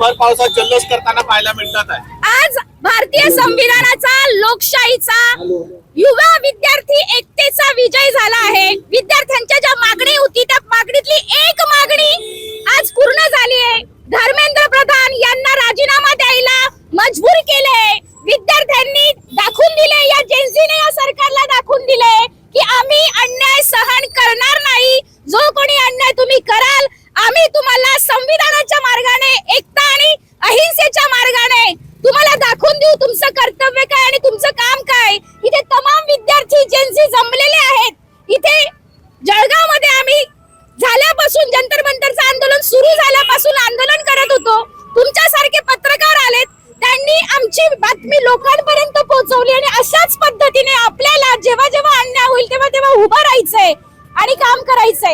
भर पावसात जल्लोष करताना पाहायला मिळतात आहे. आज भारतीय संविधानाचा, लोकशाहीचा, युवा विद्यार्थी एकतेचा विजय झाला आहे. विद्यार्थ्यांच्या ज्या मागणी होती त्या मागणीतली एक मागणी आज पूर्ण झाली आहे. धर्मेंद्र प्रधान यांना राजीनामा द्यायला मजबूर केले. विद्यार्थ्यांनी दाखवून दिले, या जेन्सीने या सरकारला दाखवून दिले की आम्ही अन्याय सहन करणार नाही. जो कोणी अन्याय तुम्ही कराल, आम्ही तुम्हाला संविधानाच्या मार्गाने, एकता आणि अहिंसेच्या मार्गाने तुम्हाला दाखवून देऊ तुमचं कर्तव्य काय आणि तुमचं काम काय. इथे तमाम विद्यार्थी जेन्सी जमलेले आहेत. इथे जळगाव मध्ये आम्ही झाल्यापासून, जंतर मंतरचं आंदोलन सुरू झाल्यापासून आंदोलन करत होतो. तुमच्यासारखे पत्रकार आलेत, त्यांनी आमची बातमी लोकांपर्यंत पोहोचवली आणि अशाच पद्धतीने आपल्याला जेव्हा जेव्हा अन्याय होईल तेव्हा तेव्हा उभं राहायचंय आणि काम करायचंय.